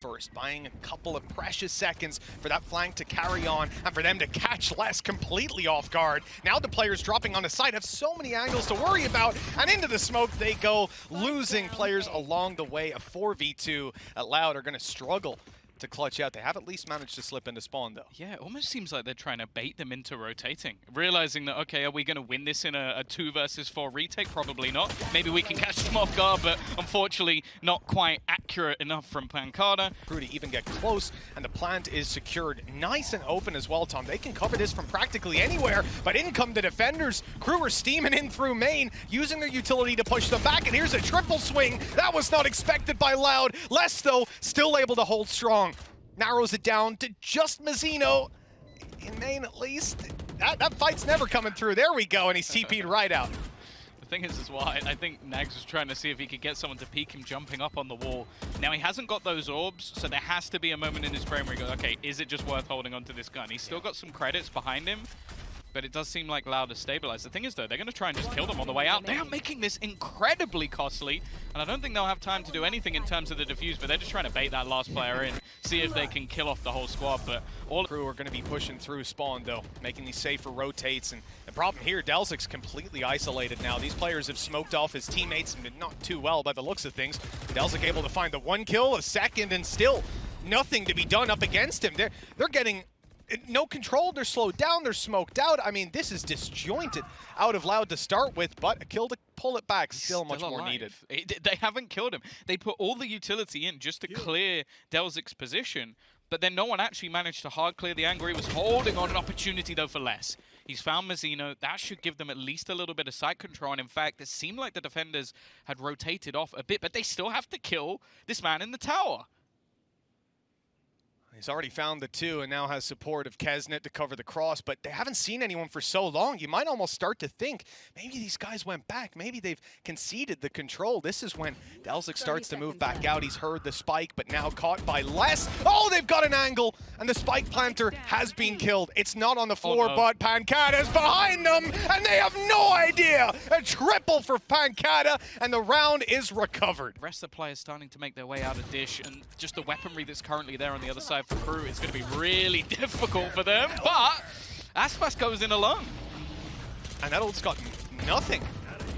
first, buying a couple of precious seconds for that flank to carry on and for them to catch Les completely off guard. Now the players dropping on the side have so many angles to worry about, and into the smoke they go, losing players along the way. A 4v2 at Loud are going to struggle to clutch out. They have at least managed to slip into spawn, though. Yeah, it almost seems like they're trying to bait them into rotating, realizing that, okay, are we going to win this in a 2 versus 4 retake? Probably not. Maybe we can catch them off guard, but unfortunately not quite accurate enough from Pancada. KRU to even get close, and the plant is secured nice and open as well, Tom. They can cover this from practically anywhere, but in come the defenders. KRU are steaming in through main, using their utility to push them back, and here's a triple swing. That was not expected by Loud. Les, though, still able to hold strong. Narrows it down to just Mazzino, in main at least. That fight's never coming through. There we go, and he's TP'd right out. The thing is as well, I think Nags was trying to see if he could get someone to peek him jumping up on the wall. Now he hasn't got those orbs, so there has to be a moment in his brain where he goes, okay, is it just worth holding onto this gun? He's still got some credits behind him, but it does seem like Loud is stabilized. The thing is, though, they're going to try and just kill them on the way out. They are making this incredibly costly, and I don't think they'll have time to do anything in terms of the defuse, but they're just trying to bait that last player in, see if they can kill off the whole squad. But all KRU are going to be pushing through spawn, though, making these safer rotates. And the problem here, Delzic's completely isolated now. These players have smoked off his teammates and not too well by the looks of things. Delzic able to find the 1 kill, a second, and still nothing to be done up against him. They're getting no control, they're slowed down, they're smoked out. I mean, this is disjointed out of Loud to start with, but a kill to pull it back, still much more needed. They haven't killed him. They put all the utility in just to clear Delzic's position, but then no one actually managed to hard clear the angle. He was holding on an opportunity, though, for Les. He's found Mazzino. That should give them at least a little bit of side control, and in fact, it seemed like the defenders had rotated off a bit, but they still have to kill this man in the tower. He's already found the 2 and now has support of Kesnet to cover the cross, but they haven't seen anyone for so long. You might almost start to think maybe these guys went back. Maybe they've conceded the control. This is when Delzic starts to move back out. He's heard the spike, but now caught by Les. Oh, they've got an angle, and the spike planter has been killed. It's not on the floor, but Pancada's behind them, and they have no idea. A triple for Pancada, and the round is recovered. The rest of the players starting to make their way out of dish, and just the weaponry that's currently there on the other side for KRU, it's going to be really difficult for them, but Aspas goes in alone. And that old's got nothing.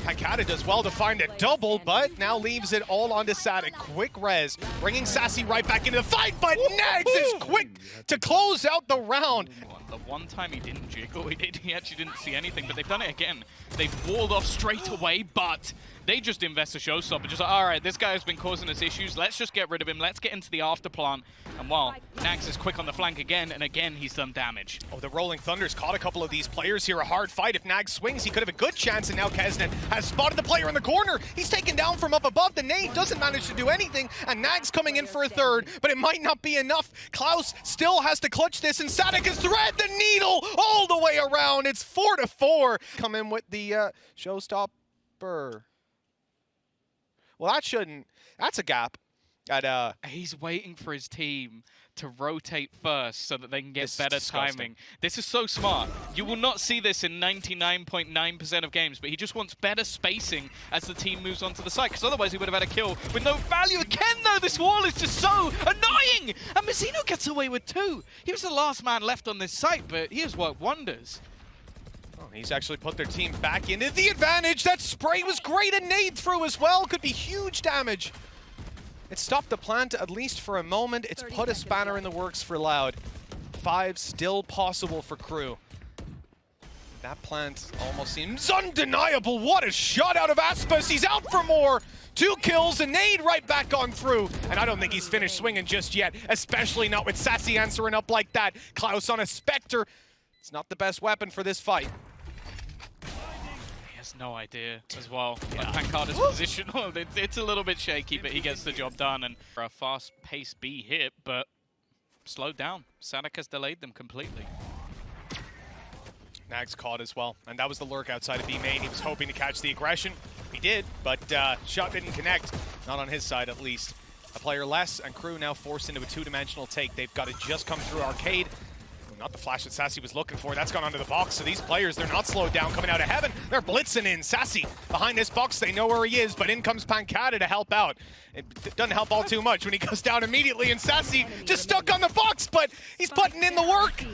Pancada does well to find a double, but now leaves it all onto Sadik. Quick res, bringing Sassy right back into the fight, but Nags is quick to close out the round. The one time he didn't jiggle, he actually didn't see anything, but they've done it again. They've walled off straight away, but they just invest a showstopper. Just like, all right, this guy has been causing us issues. Let's just get rid of him. Let's get into the after plan. And while Nags is quick on the flank again, and again, he's done damage. Oh, the Rolling Thunder's caught a couple of these players here. A hard fight. If Nags swings, he could have a good chance, and now Kesnet has spotted the player in the corner. He's taken down from up above. The nade doesn't manage to do anything, and Nags coming in for a third, but it might not be enough. Klaus still has to clutch this, and Sadik has thread the needle all the way around. It's 4-4. Come in with the showstopper. Well, that shouldn't. That's a gap. He's waiting for his team to rotate first so that they can get better timing. This is so smart. You will not see this in 99.9% of games, but he just wants better spacing as the team moves onto the side, because otherwise he would have had a kill with no value. Again, though, this wall is just so annoying! And Mazzino gets away with 2. He was the last man left on this site, but he has worked wonders. Oh, he's actually put their team back into the advantage. That spray was great, and nade through as well. Could be huge damage. It stopped the plant at least for a moment. It's put a spanner in the works for Loud. 5 still possible for KRU. That plant almost seems undeniable. What a shot out of Aspas. He's out for more. 2 kills, a nade right back on through. And I don't think he's finished swinging just yet, especially not with Sassy answering up like that. Klaus on a Spectre. It's not the best weapon for this fight. No idea as well. Yeah. Pancada's position, it's a little bit shaky, but he gets the job done. And for a fast-paced B hit, but slowed down. Sadik has delayed them completely. Nags caught as well, and that was the lurk outside of B main. He was hoping to catch the aggression. He did, but shot didn't connect. Not on his side, at least. A player less, and KRU now forced into a 2-dimensional take. They've got to just come through arcade. Not the flash that Sassy was looking for. That's gone onto the box. So these players, they're not slowed down coming out of heaven. They're blitzing in. Sassy behind this box. They know where he is, but in comes Pancata to help out. It doesn't help all too much when he goes down immediately, and Sassy just stuck on the box, but he's putting in the work.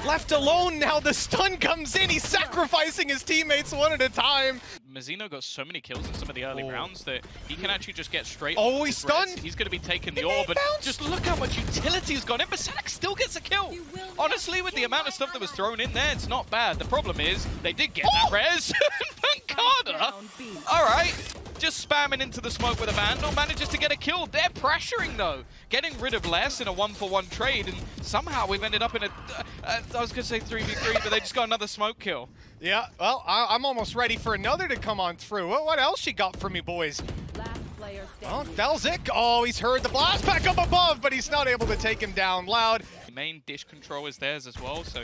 Left alone now, the stun comes in. He's sacrificing his teammates one at a time. Mazzino got so many kills in some of the early rounds that he can actually just get straight. Oh, he's stunned. He's going to be taking the orb, and just look how much utility has gone in. But Sadek still gets a kill. Honestly, with the amount of stuff that was thrown in there, it's not bad. The problem is they did get that res. Pancada, all right, just spamming into the smoke with a Vandal, manages to get a kill. They're pressuring though, getting rid of less in a 1-for-1 trade, and somehow we've ended up in a, I was going to say 3v3, but they just got another smoke kill. Yeah, well, I'm almost ready for another to come on through. What else you got for me, boys? Oh, Delzik. Oh, he's heard the blast back up above, but he's not able to take him down. Loud. The main dish control is theirs as well, so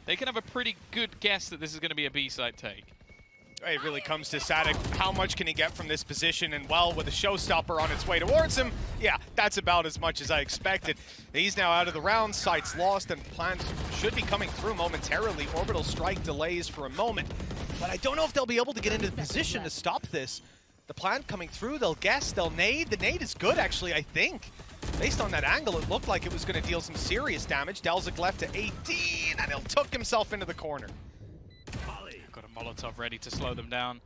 they can have a pretty good guess that this is going to be a B-side take. It really comes to Sadek. How much can he get from this position? And well, with a showstopper on its way towards him, yeah, that's about as much as I expected. He's now out of the round, sights lost, and plans should be coming through momentarily. Orbital strike delays for a moment, but I don't know if they'll be able to get into the position to stop this. The plant coming through, they'll guess, they'll nade. The nade is good, actually, I think. Based on that angle, it looked like it was going to deal some serious damage. Delzik left to 18, and he'll tuck himself into the corner. Got a Molotov ready to slow them down.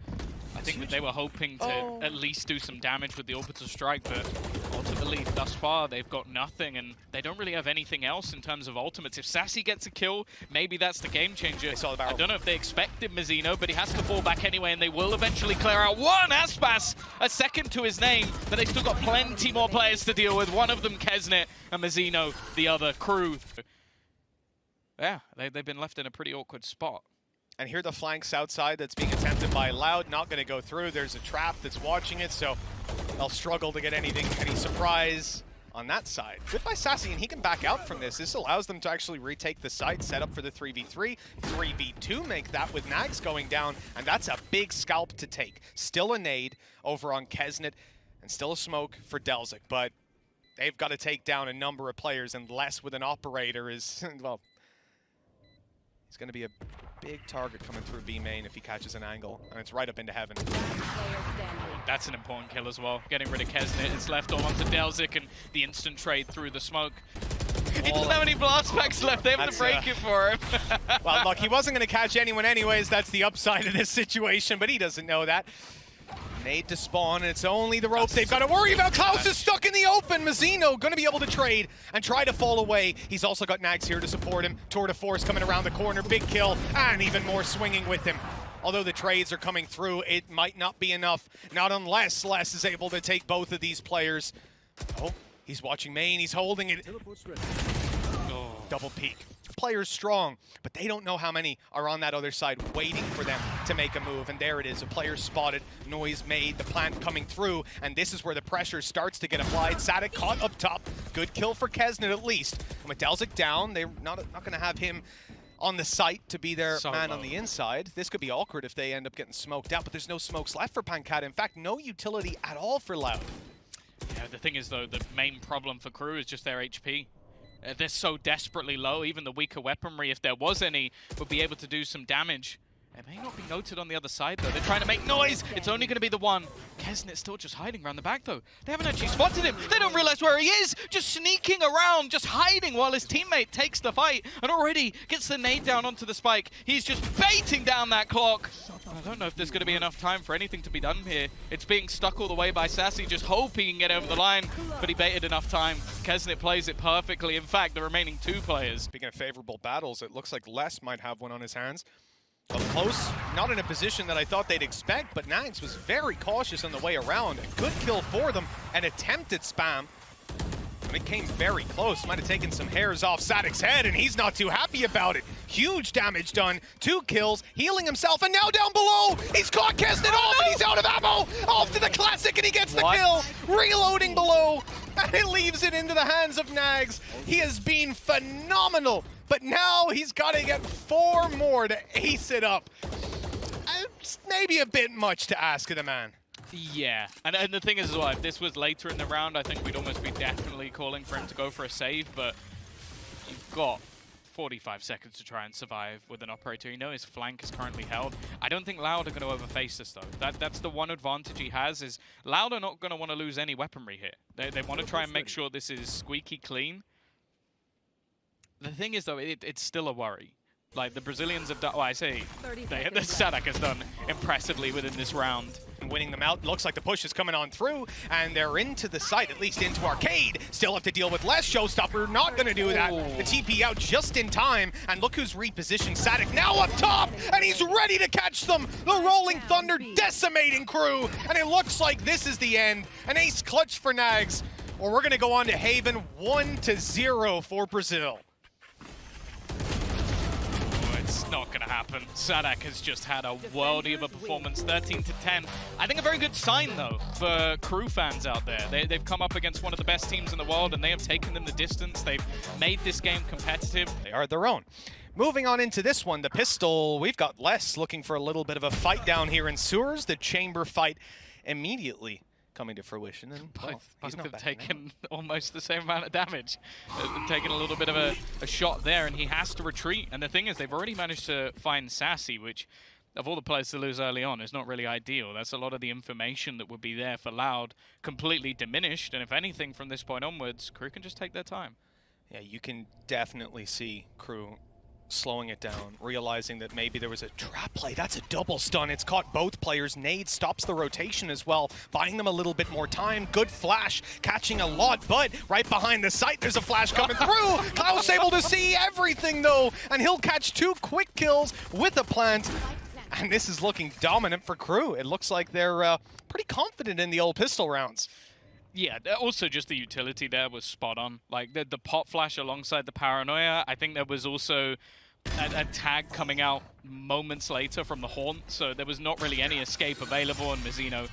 I think that they were hoping to at least do some damage with the orbital strike, but ultimately, thus far, they've got nothing, and they don't really have anything else in terms of ultimates. If Sassy gets a kill, maybe that's the game changer. I don't know if they expected Mazzino, but he has to fall back anyway, and they will eventually clear out one Aspas, a second to his name, but they've still got plenty more players to deal with. One of them, Kesnet, and Mazzino, the other, KRU. Yeah, they've been left in a pretty awkward spot. And here the flanks outside that's being attempted by Loud, not going to go through. There's a trap that's watching it, so they'll struggle to get any surprise on that side. Good by Sassy, and he can back out from this. This allows them to actually retake the site, set up for the 3v3, 3v2, make that with Nags going down, and that's a big scalp to take. Still a nade over on Kesnet, and still a smoke for Delzik, but they've got to take down a number of players, and less with an operator is, well, he's going to be a big target coming through B main if he catches an angle, and it's right up into heaven. That's an important kill as well. Getting rid of Kesnet, it's left all onto Delzik, and the instant trade through the smoke. He doesn't have any blast packs left, they have to break it for him. Well, look, he wasn't going to catch anyone anyways, that's the upside of this situation, but he doesn't know that. Nade to spawn, and it's only the rope they've got to worry about. Klaus is stuck in the open. Mazzino going to be able to trade and try to fall away. He's also got Nags here to support him. Tour de force coming around the corner. Big kill, and even more swinging with him. Although the trades are coming through, it might not be enough. Not unless Les is able to take both of these players. Oh, he's watching main. He's holding it. Oh. Double peek. Players strong, but they don't know how many are on that other side waiting for them to make a move. And there it is, a player spotted, noise made, the plant coming through, and this is where the pressure starts to get applied. Sadek caught up top. Good kill for Kesnet at least. And with Delzik down, they're not going to have him on the site to be their man on the inside. This could be awkward if they end up getting smoked out, but there's no smokes left for Pancata. In fact, no utility at all for Loud. Yeah, the thing is, though, the main problem for KRU is just their HP. They're so desperately low, even the weaker weaponry, if there was any, would be able to do some damage. It may not be noted on the other side, though. They're trying to make noise. It's only going to be the one. Kesnet's still just hiding around the back, though. They haven't actually spotted him. They don't realize where he is. Just sneaking around, just hiding while his teammate takes the fight and already gets the nade down onto the spike. He's just baiting down that clock. I don't know if there's going to be enough time for anything to be done here. It's being stuck all the way by Sassy, just hoping he can get over the line, but he baited enough time. Kesnet plays it perfectly. In fact, the remaining two players. Speaking of favorable battles, it looks like Les might have one on his hands. Up close, not in a position that I thought they'd expect, but Nags was very cautious on the way around. A good kill for them, an attempted spam. And it came very close. Might have taken some hairs off Sadek's head, and he's not too happy about it. Huge damage done, 2 kills, healing himself, and now down below, he's caught Kesnet off, and he's out of ammo! Off to the classic, and he gets the kill! Reloading below, and it leaves it into the hands of Nags. He has been phenomenal, but now he's got to get 4 more to ace it up. It's maybe a bit much to ask of the man. Yeah, and the thing is as well, if this was later in the round, I think we'd almost be definitely calling for him to go for a save, but you've got 45 seconds to try and survive with an operator. You know his flank is currently held. I don't think Loud are going to overface this though. That's the one advantage he has, is Loud are not going to want to lose any weaponry here. They want to try and make sure this is squeaky clean. The thing is though, it's still a worry. Like the Brazilians have done, well I say, the Sadak has done impressively within this round. Winning them out. Looks like the push is coming on through, and they're into the site, at least into Arcade. Still have to deal with less. Showstopper not going to do that. The TP out just in time, and look who's repositioned. Sadak now up top, and he's ready to catch them. The Rolling Thunder decimating KRU, and it looks like this is the end. An ace clutch for Nags, or we're going to go on to Haven 1-0 for Brazil. It's not going to happen. Sadak has just had a worldie of a performance, 13-10. I think a very good sign, though, for KRU fans out there. They've come up against one of the best teams in the world, and they have taken them the distance. They've made this game competitive. They are their own. Moving on into this one, the pistol, we've got Les looking for a little bit of a fight down here in Sewers. The chamber fight immediately coming to fruition, and well, both have taken almost the same amount of damage. They've taken a little bit of a shot there, and he has to retreat. And the thing is, they've already managed to find Sassy, which, of all the players to lose early on, is not really ideal. That's a lot of the information that would be there for Loud completely diminished, and if anything, from this point onwards, KRU can just take their time. Yeah, you can definitely see KRU slowing it down, realizing that maybe there was a trap play. That's a double stun. It's caught both players. Nade stops the rotation as well, buying them a little bit more time. Good flash, catching a lot, but right behind the site, there's a flash coming through. Klaus able to see everything though, and he'll catch 2 quick kills with a plant. And this is looking dominant for KRU. It looks like they're pretty confident in the old pistol rounds. Yeah, also just the utility there was spot on. Like the pop flash alongside the paranoia. I think there was also a tag coming out moments later from the haunt, so there was not really any escape available, and Mizzino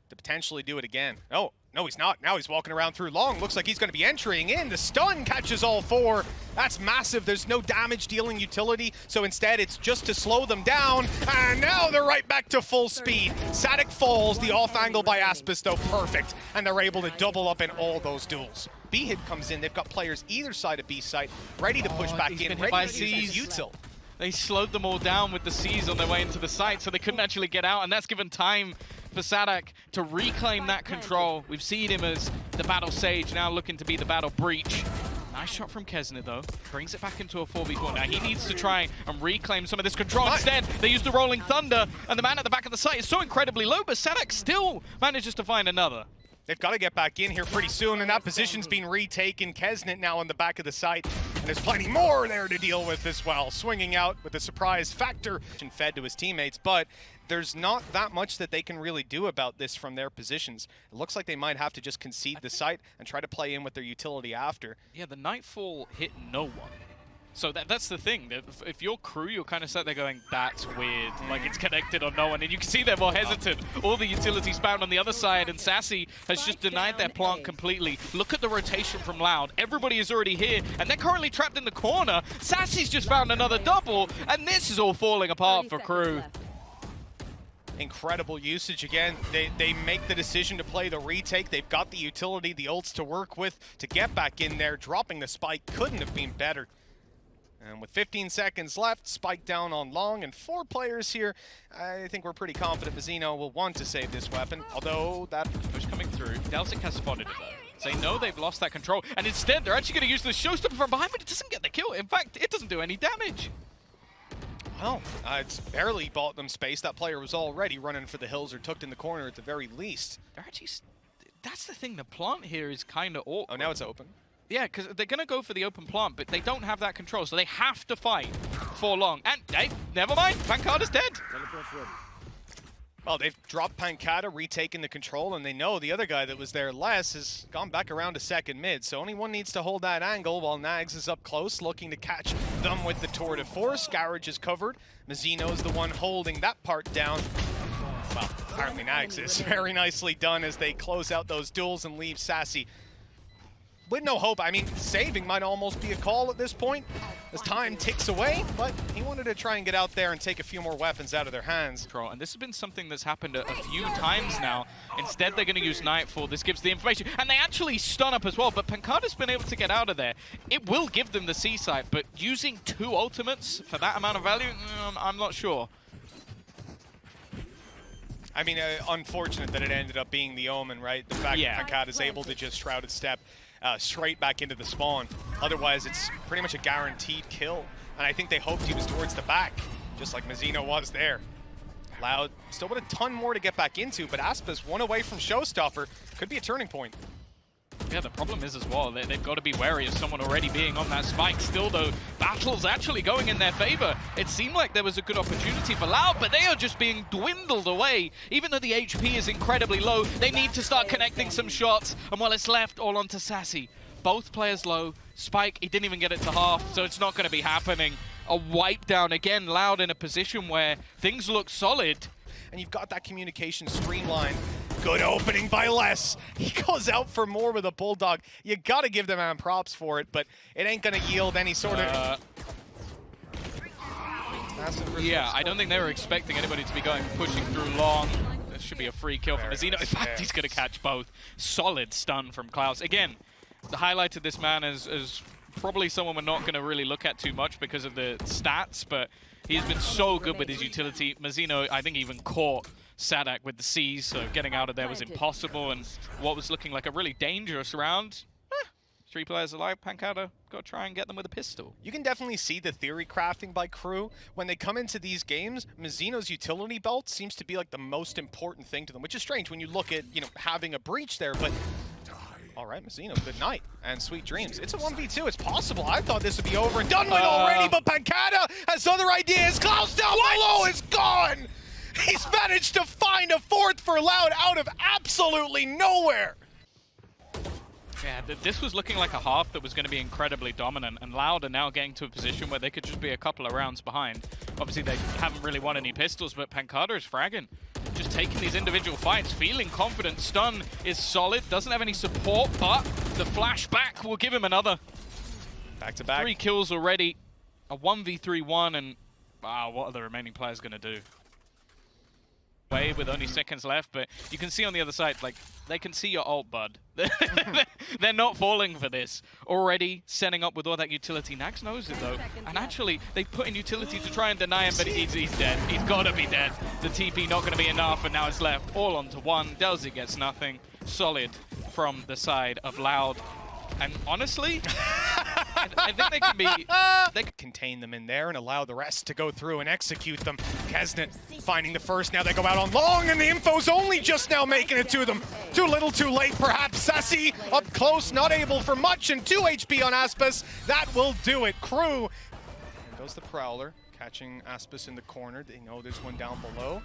to potentially do it again. Oh, no, he's not. Now he's walking around through long. Looks like he's going to be entering in. The stun catches all 4. That's massive. There's no damage dealing utility, so instead it's just to slow them down. And now they're right back to full speed. Sadak falls. The off angle by Aspis, though, perfect. And they're able to double up in all those duels. B-Hit comes in. They've got players either side of B site ready to push back in. Ready to use his util. They slowed them all down with the C's on their way into the site, so they couldn't actually get out, and that's given time for Sadak to reclaim that control. We've seen him as the Battle Sage, now looking to be the Battle Breach. Nice shot from Kesnet, though. Brings it back into a 4v4. Now he needs to try and reclaim some of this control. Instead, they use the Rolling Thunder, and the man at the back of the site is so incredibly low, but Sadak still manages to find another. They've got to get back in here pretty soon, and that position's been retaken. Kesnet now on the back of the site, and there's plenty more there to deal with as well. Swinging out with a surprise factor and fed to his teammates, but there's not that much that they can really do about this from their positions. It looks like they might have to just concede the site and try to play in with their utility after. Yeah, the Nightfall hit no one. So that's the thing. If you're KRU, you're kind of sat there going, that's weird. Like, it's connected on no one. And you can see they're more hesitant. All the utilities found on the other side, and Sassy has just denied their plant completely. Look at the rotation from Loud. Everybody is already here, and they're currently trapped in the corner. Sassy's just found another double, and this is all falling apart for KRU. Incredible usage again. They make the decision to play the retake. They've got the utility, the ults to work with to get back in there. Dropping the spike couldn't have been better. And with 15 seconds left, spike down on long and 4 players here. I think we're pretty confident Mizzino will want to save this weapon, although that push coming through. Delzik has spotted it though. They know they've lost that control, and instead they're actually going to use the showstopper from behind, but it doesn't get the kill. In fact, it doesn't do any damage. Well, it's barely bought them space. That player was already running for the hills or tucked in the corner at the very least. They're actually, that's the thing, the plant here is kind of awkward. Oh, now it's open. Yeah, because they're going to go for the open plant, but they don't have that control, so they have to fight for long. And, hey, never mind, Pancada's dead. Well, they've dropped Pancada, retaken the control, and they know the other guy that was there, Les, has gone back around to second mid. So only one needs to hold that angle while Nags is up close, looking to catch them with the tour de force. Garage is covered. Mizzino is the one holding that part down. Well, apparently Nags is very nicely done as they close out those duels and leave Sassy with no hope. I mean, saving might almost be a call at this point as time ticks away, but he wanted to try and get out there and take a few more weapons out of their hands. And this has been something that's happened a few times now. Instead, they're going to use Nightfall. This gives the information, and they actually stun up as well, but Pancada's been able to get out of there. It will give them the C site, but using 2 ultimates for that amount of value, I'm not sure. I mean, unfortunate that it ended up being the Omen, right? The fact that Pancada's able to just Shrouded Step straight back into the spawn. Otherwise, it's pretty much a guaranteed kill. And I think they hoped he was towards the back, just like Mazzino was there. Loud still with a ton more to get back into, but Aspas 1 away from Showstopper. Could be a turning point. Yeah, the problem is as well, they've got to be wary of someone already being on that spike. Still, though, battle's actually going in their favor. It seemed like there was a good opportunity for Loud, but they are just being dwindled away. Even though the HP is incredibly low, they need to start connecting some shots. And while it's left, all onto Sassy. Both players low. Spike, he didn't even get it to half, so it's not going to be happening. A wipe down again, Loud in a position where things look solid. And you've got that communication streamlined. Good opening by Les. He goes out for more with a Bulldog. You got to give the man props for it, but it ain't going to yield any sort of... Yeah, I don't think they were expecting anybody to be pushing through long. This should be a free kill for Mazzino. In fact, he's going to catch both. Solid stun from Klaus. Again, the highlight of this man is probably someone we're not going to really look at too much because of the stats, but he's been so good with his utility. Mazzino, I think, even caught Sadak with the C's, so getting out of there was impossible, and what was looking like a really dangerous round, 3 players alive, Pancada got to try and get them with a pistol. You can definitely see the theory crafting by KRU. When they come into these games, Mazzino's utility belt seems to be like the most important thing to them, which is strange when you look at, you know, having a breach there, but all right, Mazzino, good night and sweet dreams. It's a 1v2, it's possible. I thought this would be over and done with already, but Pancada has other ideas. Klaus down below is gone! He's managed to find a 4th for Loud out of absolutely nowhere. Yeah, this was looking like a half that was going to be incredibly dominant, and Loud are now getting to a position where they could just be a couple of rounds behind. Obviously, they haven't really won any pistols, but Pancada is fragging. Just taking these individual fights, feeling confident. Stun is solid, doesn't have any support, but the flashback will give him another. Back to back. 3 kills already, a 1v3-1, and wow, what are the remaining players going to do? With only seconds left, but you can see on the other side, like, they can see your ult, bud. They're not falling for this. Already setting up with all that utility. Nags knows it, though. And actually, they put in utility to try and deny him, but he's dead. He's got to be dead. The TP not going to be enough, and now it's left all onto 1. Delzy gets nothing. Solid from the side of Loud. And honestly, I think they can be... They could contain them in there and allow the rest to go through and execute them. Kesnet finding the first. Now they go out on long, and the info's only just now making it to them. Too little, too late, perhaps. Sassy up close, not able for much, and 2 HP on Aspas. That will do it. KRU. There goes the Prowler, catching Aspas in the corner. They know there's one down below.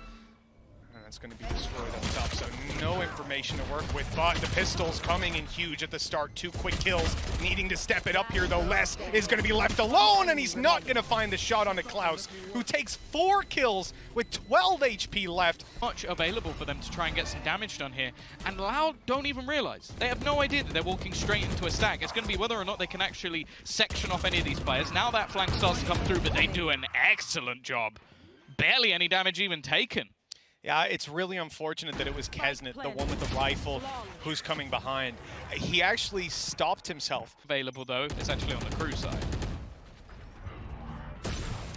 And that's going to be destroyed up top, so no information to work with, but the pistol's coming in huge at the start. 2 quick kills, needing to step it up here, though. Les is going to be left alone, and he's not going to find the shot onto Klaus, who takes 4 kills with 12 HP left. Much available for them to try and get some damage done here, and Loud don't even realize. They have no idea that they're walking straight into a stack. It's going to be whether or not they can actually section off any of these players. Now that flank starts to come through, but they do an excellent job. Barely any damage even taken. Yeah, it's really unfortunate that it was Kesnet, the one with the rifle, who's coming behind. He actually stopped himself. Available, though, it's actually on the KRU side.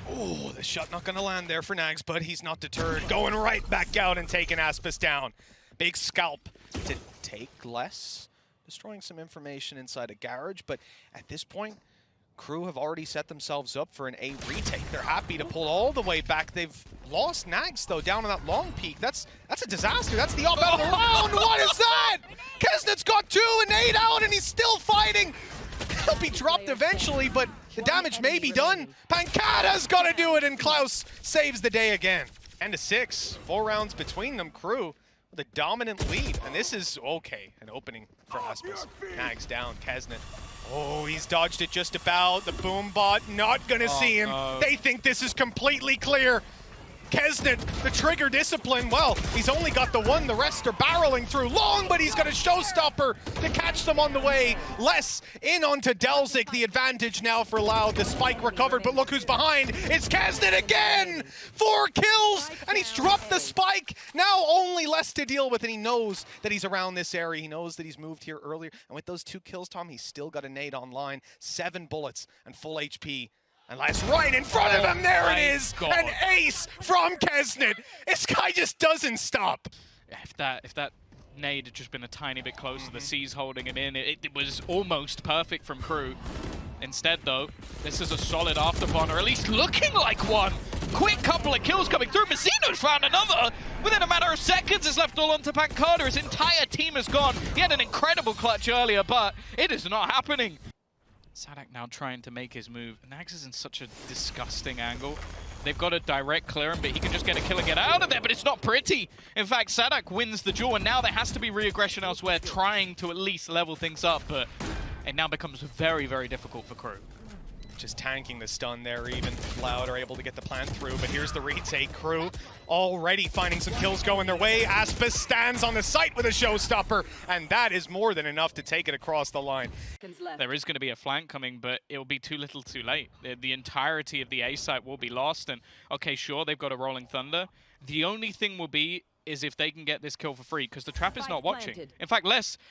Oh, the shot not going to land there for Nags, but he's not deterred. Going right back out and taking Aspas down. Big scalp to take less. Destroying some information inside a garage, but at this point, KRU have already set themselves up for an A retake. They're happy to pull all the way back. They've lost Nags, though, down on that long peak. That's a disaster. That's the up out of the round. What is that? Kesnet's got 2 and 8 out, and he's still fighting. He'll be dropped eventually, but the damage may be done. Pancada's got to do it, and Klaus saves the day again. And a 6. 4 rounds between them. KRU with a dominant lead, and this is okay. An opening for Aspas. Nags down. Kesnet. Oh, he's dodged it just about. The boom bot not gonna see him. No. They think this is completely clear. Kesnet, the trigger discipline, well, he's only got the one, the rest are barreling through long, but he's got a showstopper to catch them on the way. Less in onto Delzik, the advantage now for Loud. The spike recovered, but look who's behind. It's Kesnet again! 4 kills, and he's dropped the spike. Now only less to deal with, and he knows that he's around this area. He knows that he's moved here earlier, and with those 2 kills, Tom, he's still got a nade online. 7 bullets and full HP. And that's right in front of him, there it is! God. An ace from Kesnet! This guy just doesn't stop! If that nade had just been a tiny bit closer, the C's holding him in, it was almost perfect from KRU. Instead though, this is a solid afterbomb, or at least looking like one. Quick couple of kills coming through. Messino's found another. Within a matter of seconds, it's left all onto Pancada. His entire team is gone. He had an incredible clutch earlier, but it is not happening. Sadak now trying to make his move. Nags is in such a disgusting angle. They've got a direct clear him, but he can just get a kill and get out of there, but it's not pretty. In fact, Sadak wins the duel, and now there has to be re-aggression elsewhere, trying to at least level things up, but it now becomes very, very difficult for KRU. Just tanking the stun there, even Loud are able to get the plant through, but here's the retake. KRU already finding some kills going their way. Aspis stands on the site with a showstopper, and that is more than enough to take it across the line. There is going to be a flank coming, but it will be too little too late. The entirety of the A site will be lost, and okay, sure, they've got a Rolling Thunder. The only thing will be is if they can get this kill for free, because the trap is not watching. In fact,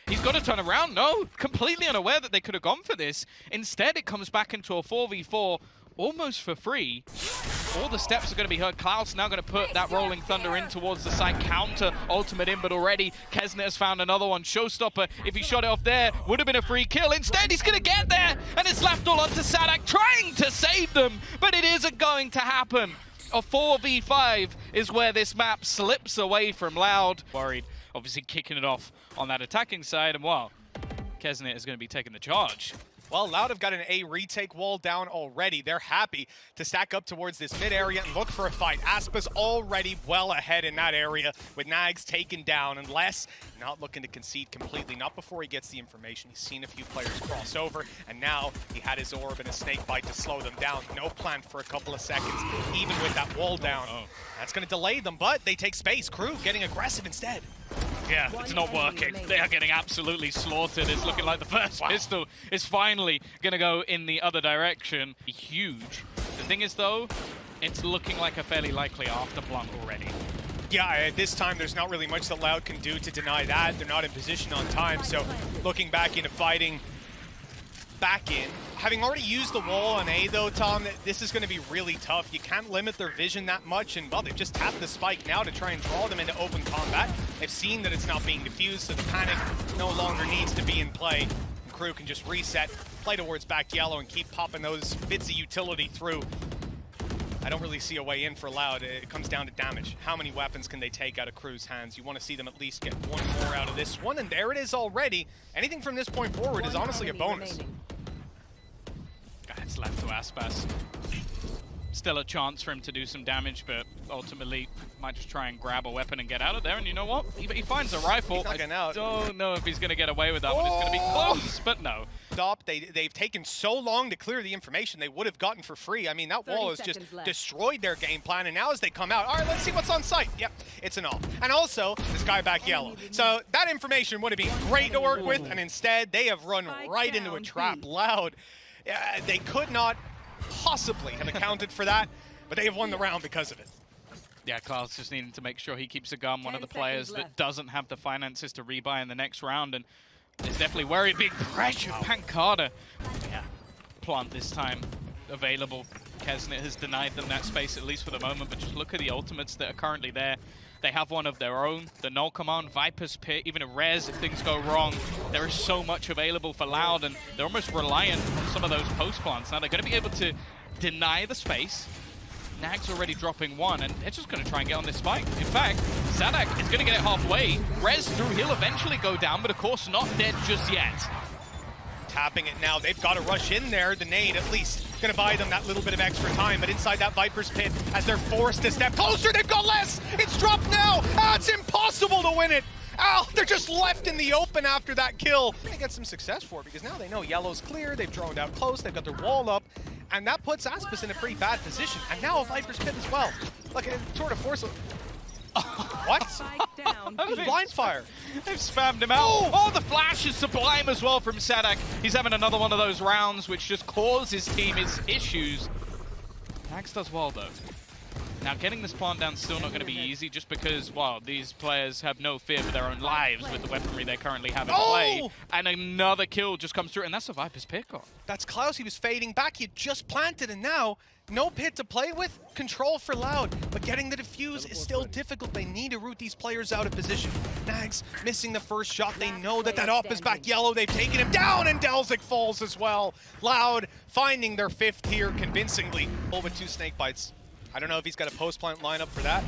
he's got to turn around. No, completely unaware that they could have gone for this. Instead, it comes back into a 4v4 almost for free. All the steps are going to be heard. Cloud's now going to put that Rolling Thunder in towards the side. Counter ultimate in, but already Kesnet has found another one. Showstopper, if he shot it off there, would have been a free kill. Instead, he's going to get there, and it's left all onto Sadak, trying to save them, but it isn't going to happen. A 4v5 is where this map slips away from Loud. Worried, obviously kicking it off on that attacking side, and well, Kesnet is going to be taking the charge. Well, Loud have got an A retake wall down already. They're happy to stack up towards this mid area and look for a fight. Aspis already well ahead in that area with Nags taken down, and Les not looking to concede completely. Not before he gets the information. He's seen a few players cross over, and now he had his orb and a snake bite to slow them down. No plant for a couple of seconds, even with that wall down. That's going to delay them, but they take space. KRU getting aggressive instead. Yeah, it's not working. They are getting absolutely slaughtered. It's looking like the first pistol is finally going to go in the other direction. Huge. The thing is, though, it's looking like a fairly likely afterplant already. Yeah, at this time, there's not really much that Loud can do to deny that. They're not in position on time, so looking back into fighting back in. Having already used the wall on A, though, Tom, this is going to be really tough. You can't limit their vision that much, and, well, they've just tapped the spike now to try and draw them into open combat. They've seen that it's not being diffused, so the panic no longer needs to be in play. And KRU can just reset, play towards back yellow, and keep popping those bits of utility through. I don't really see a way in for Loud. It comes down to damage. How many weapons can they take out of KRU's hands? You want to see them at least get one more out of this one, and there it is already. Anything from this point forward is honestly a bonus. It's left to Aspas. Still a chance for him to do some damage, but ultimately might just try and grab a weapon and get out of there. And you know what? He finds a rifle. I don't know if he's going to get away with that one. It's going to be close, but no. Stop. They've taken so long to clear the information they would have gotten for free. I mean, that wall has just destroyed their game plan, and now as they come out, all right, let's see what's on site. Yep, it's an off. And also, this guy back yellow. So that information would have been great to work with, and instead they have run right into a trap. Loud. They could not possibly have accounted for that, but they have won the round because of it. Yeah, Cloud's just needing to make sure he keeps a gun. One of the players that doesn't have the finances to rebuy in the next round, and is definitely worried. Big pressure, Pancada. Yeah, plant this time available. Kesnet has denied them that space, at least for the moment, but just look at the ultimates that are currently there. They have one of their own, the Null Command, Viper's Pit, even a Res if things go wrong. There is so much available for Loud, and they're almost reliant on some of those post plants. Now they're going to be able to deny the space. Nag's already dropping one, and they're just going to try and get on this spike. In fact, Sadak is going to get it halfway. Res through, he'll eventually go down, but of course not dead just yet. Tapping it now. They've got to rush in there. The nade, at least, going to buy them that little bit of extra time. But inside that Viper's Pit, as they're forced to step closer, they've got less. It's dropped now. Ah, it's impossible to win it. Oh, they're just left in the open after that kill. They're going to get some success for it because now they know yellow's clear. They've droned out close. They've got their wall up. and that puts Aspas in a pretty bad position. And now a Viper's Pit as well. Look, it sort of forces... What? It was blind fire. They've spammed him out. Oh, the flash is sublime as well from Sadak. He's having another one of those rounds which just cause his team his issues. Nags does well though. Now getting this plant down is still not going to be easy just because, well, these players have no fear for their own lives with the weaponry they currently have in play. And another kill just comes through, and that's a Viper's pick off. That's Klaus. He was fading back. He had just planted, and now no pit to play with. Control for Loud, but getting the defuse is still difficult. They need to root these players out of position. Nags missing the first shot. They know that op is back yellow. They've taken him down, and Delzik falls as well. Loud finding their 5th here convincingly. With 2 snake bites. I don't know if he's got a post-plant lineup for that.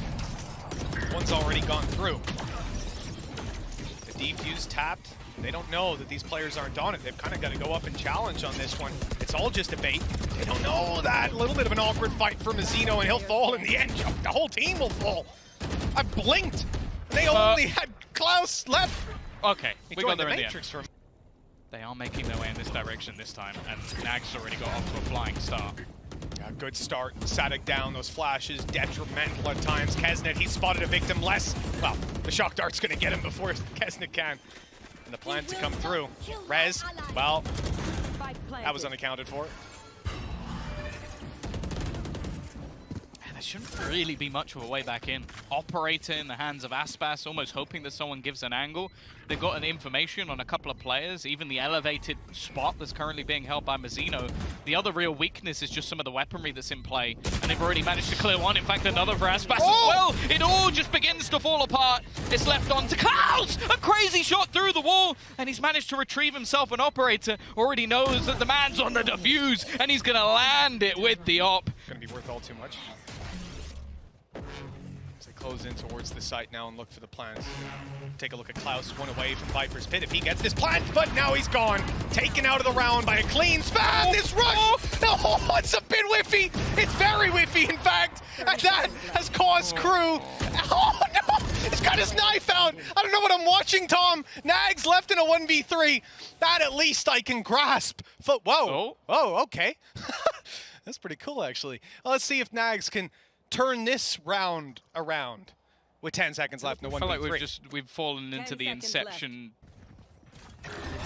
One's already gone through. The defuse tapped. They don't know that these players aren't on it. They've kind of got to go up and challenge on this one. It's all just a bait. They don't know that. A little bit of an awkward fight for Mazzino, and he'll fall in the end. The whole team will fall. I blinked. They only had Klaus left. Okay, we got the there Matrix in the end. They are making their way in this direction this time, and Nag's already got off to a flying start. Yeah, good start. Sadik down, those flashes, detrimental at times. Kesnet, he spotted a victim less. Well, the shock dart's gonna get him before Kesnet can. And the plan to come through. Rez, well, that was unaccounted for. There shouldn't really be much of a way back in. Operator in the hands of Aspas, almost hoping that someone gives an angle. They've got an information on a couple of players, even the elevated spot that's currently being held by Mazzino. The other real weakness is just some of the weaponry that's in play, and they've already managed to clear one. In fact, another for Aspas as well. It all just begins to fall apart. It's left on to Klaus! A crazy shot through the wall, and he's managed to retrieve himself an operator. Already knows that the man's on the defuse, and he's gonna land it with the op. Gonna be worth all too much. As they close in towards the site now and look for the plants. Take a look at Klaus, one away from Viper's Pit if he gets this plant, but now he's gone. Taken out of the round by a clean spam. This rush! Oh, it's a bit whiffy. It's very whiffy, in fact. And that has caused KRU. Oh, no! He's got his knife out. I don't know what I'm watching, Tom. Nags left in a 1v3. That at least I can grasp. Whoa. Oh, okay. That's pretty cool, actually. Well, let's see if Nags can turn this round around with 10 seconds left in the 1v3. I feel like we've fallen into the Inception.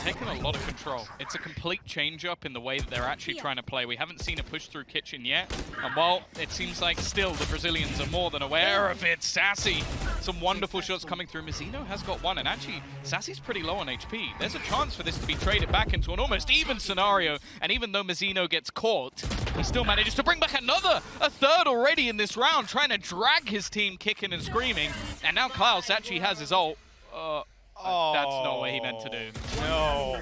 Taking a lot of control. It's a complete change-up in the way that they're actually trying to play. We haven't seen a push through kitchen yet. And while it seems like still the Brazilians are more than aware of it, Sassy, some wonderful shots coming through. Mazzino has got one, and actually, Sassy's pretty low on HP. There's a chance for this to be traded back into an almost even scenario. And even though Mazzino gets caught, he still manages to bring back a third already in this round, trying to drag his team kicking and screaming. And now Klaus actually has his ult. That's not what he meant to do. No.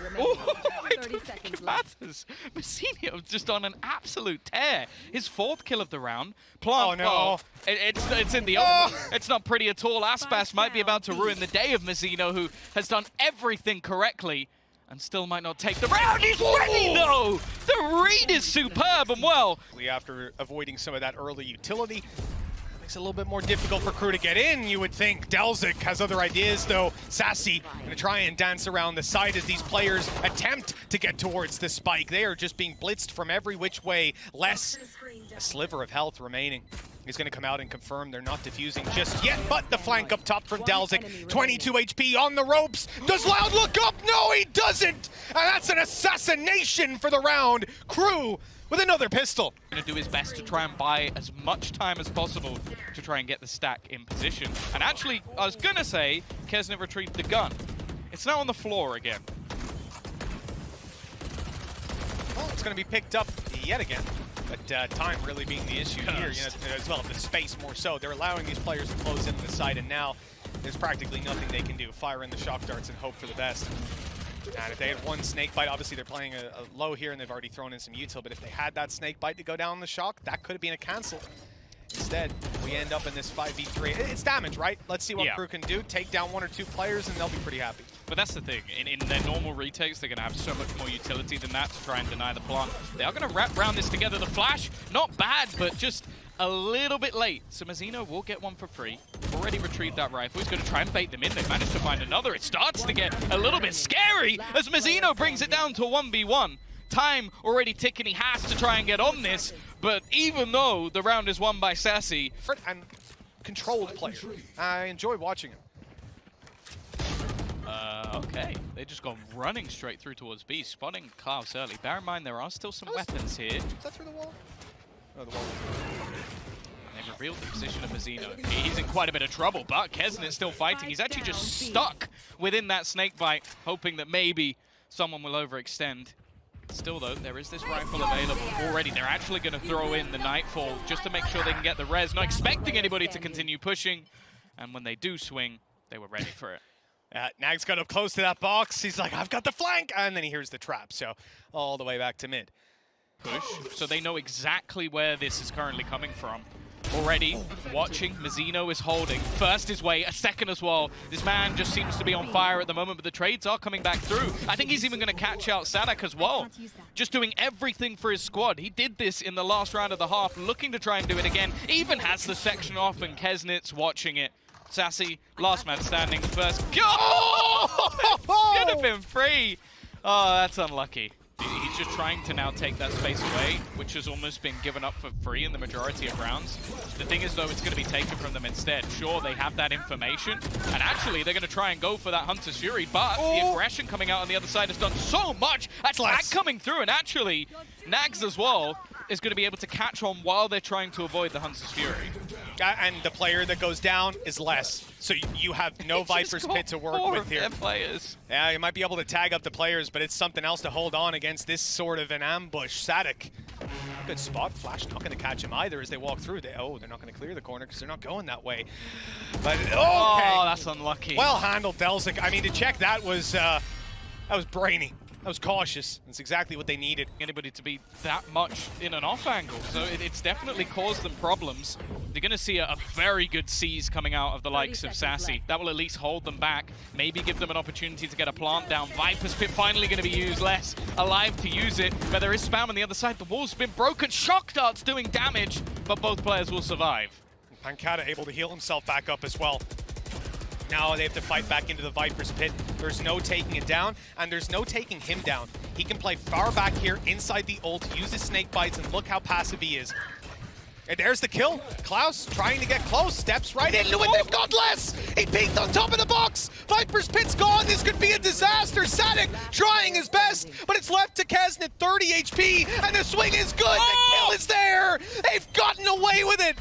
Matters. Mazzino just on an absolute tear. His 4th kill of the round. Plant, oh, no. Well, it's in the open. It's not pretty at all. Aspas might be about to ruin the day of Mazzino, who has done everything correctly and still might not take the round. He's ready, though! The read is superb, and well. After avoiding some of that early utility, makes it a little bit more difficult for KRU to get in, you would think. Delzik has other ideas, though. Sassy gonna try and dance around the side as these players attempt to get towards the spike. They are just being blitzed from every which way. Less a sliver of health remaining. He's gonna come out and confirm they're not defusing just yet, but the flank up top from Delzik. 22 HP on the ropes. Does Loud look up? No, he doesn't! And that's an assassination for the round. KRU with another pistol. Going to do his best to try and buy as much time as possible to try and get the stack in position. And actually, I was going to say, Kesnet retrieved the gun. It's now on the floor again. Well, it's going to be picked up yet again. But time really being the issue here, as well, the space more so. They're allowing these players to close into the site, and now there's practically nothing they can do. Fire in the shock darts and hope for the best. And if they had one snake bite, obviously they're playing a low here and they've already thrown in some util, but if they had that snake bite to go down the shock, that could have been a cancel. Instead, we end up in this 5v3. It's damage, right? Let's see what KRU can do. Take down 1 or 2 players and they'll be pretty happy. But that's the thing. In their normal retakes, they're going to have so much more utility than that to try and deny the plant. They are going to wrap around this together. The flash, not bad, but just a little bit late. So Mazzino will get one for free. Already retrieved that rifle. He's going to try and bait them in. They've managed to find another. It starts to get a little bit scary as Mazzino brings it down to 1v1. time already ticking. He has to try and get on this, but even though the round is won by Sassy. And controlled player. I enjoy watching him. Okay, they just gone running straight through towards B, spotting Klaus early. Bear in mind, there are still some weapons here. Is that through the wall? Oh, the wall. They revealed the position of Mazino. He's in quite a bit of trouble, but Kesnit's still fighting. He's actually just stuck within that snake bite, hoping that maybe someone will overextend. Still, though, there is this rifle available already. They're actually going to throw in the Nightfall just to make sure they can get the res, not expecting anybody to continue pushing. And when they do swing, they were ready for it. Nags got up close to that box. He's like, I've got the flank. And then he hears the trap. So all the way back to mid. Push. So they know exactly where this is currently coming from. Already watching, Mazino is holding. First his way, a second as well. This man just seems to be on fire at the moment, but the trades are coming back through. I think he's even going to catch out Sadak as well. Just doing everything for his squad. He did this in the last round of the half, looking to try and do it again. Even has the section off, and Kesnit's watching it. Sassy, last man standing first. Oh! Could have been free. Oh, that's unlucky. He's just trying to now take that space away, which has almost been given up for free in the majority of rounds. The thing is, though, it's going to be taken from them instead. Sure, they have that information, and actually, they're going to try and go for that Hunter's Fury, but the aggression coming out on the other side has done so much. That's lag coming through, and actually, Nags as well is going to be able to catch on while they're trying to avoid the Hunter's Fury. And the player that goes down is less. So you have no Viper's Pit to work with here. Players. Yeah, you might be able to tag up the players, but it's something else to hold on against this sort of an ambush. Sadak, good spot. Flash not going to catch him either as they walk through. They're not going to clear the corner because they're not going that way. But okay. Oh, that's unlucky. Well handled, Delzik. I mean, to check that was brainy. That was cautious. That's exactly what they needed. Anybody to be that much in an off angle, so it's definitely caused them problems. They're going to see a very good seize coming out of the likes of Sassy. That will at least hold them back, maybe give them an opportunity to get a plant down. Viper's Pit finally going to be used, less alive to use it, but there is spam on the other side. The wall's been broken. Shock Dart's doing damage, but both players will survive. Pancata able to heal himself back up as well. Now they have to fight back into the Viper's Pit. There's no taking it down, and there's no taking him down. He can play far back here inside the ult, use his snake bites, and look how passive he is. And there's the kill. Klaus trying to get close, steps right into it. They've got less. He peeked on top of the box. Viper's Pit's gone. This could be a disaster. Sadak trying his best, but it's left to Kesnit, 30 HP, and the swing is good. The kill is there. They've gotten away with it.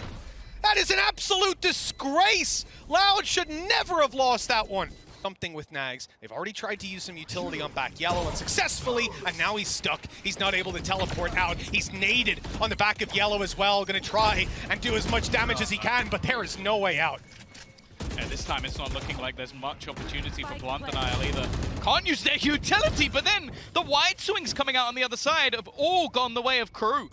That is an absolute disgrace. Loud should never have lost that one. Something with Nags. They've already tried to use some utility on back Yellow unsuccessfully, and now he's stuck. He's not able to teleport out. He's naded on the back of Yellow as well. Gonna try and do as much damage as he can, but there is no way out. And this time it's not looking like there's much opportunity for Blunt Denial either. Can't use their utility, but then the wide swings coming out on the other side have all gone the way of KRU.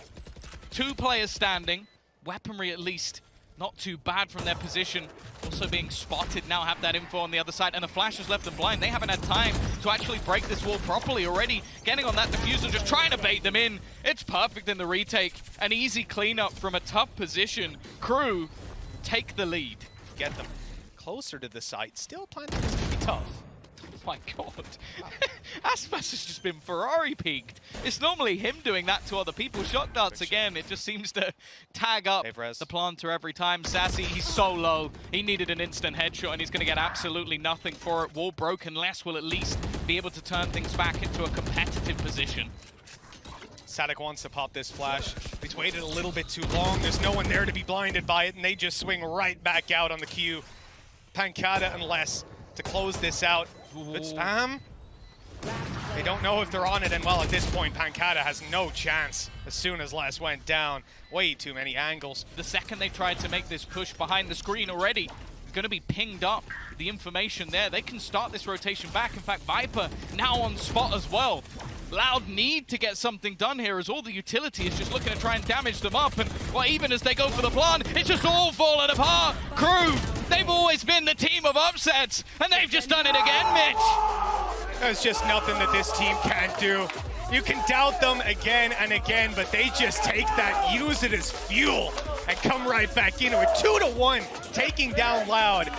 2 players standing, weaponry at least not too bad from their position. Also being spotted, now have that info on the other side, and the Flash has left them blind. They haven't had time to actually break this wall properly already. Getting on that diffuser, just trying to bait them in. It's perfect in the retake. An easy cleanup from a tough position. KRU take the lead. Get them closer to the site. Still planting is going to be tough. Oh my god. Aspas has just been Ferrari peaked. It's normally him doing that to other people. Shot darts again. It just seems to tag up the planter every time. Sassy, he's so low. He needed an instant headshot and he's going to get absolutely nothing for it. Wall broken. Less will at least be able to turn things back into a competitive position. Sadak wants to pop this flash. He's waited a little bit too long. There's no one there to be blinded by it, and they just swing right back out on the queue. Pancata and Less to close this out. Good spam. They don't know if they're on it, and well, at this point, Pancata has no chance as soon as Les went down. Way too many angles. The second they tried to make this push behind the screen already, going to be pinged up. The information there, they can start this rotation back. In fact, Viper now on spot as well. Loud need to get something done here as all the utility is just looking to try and damage them up. And well, even as they go for the plant, it's just all falling apart. KRU, they've always been the team of upsets, and they've just done it again, Mitch. There's just nothing that this team can't do. You can doubt them again and again, but they just take that, use it as fuel, and come right back into it. 2-1, taking down Loud.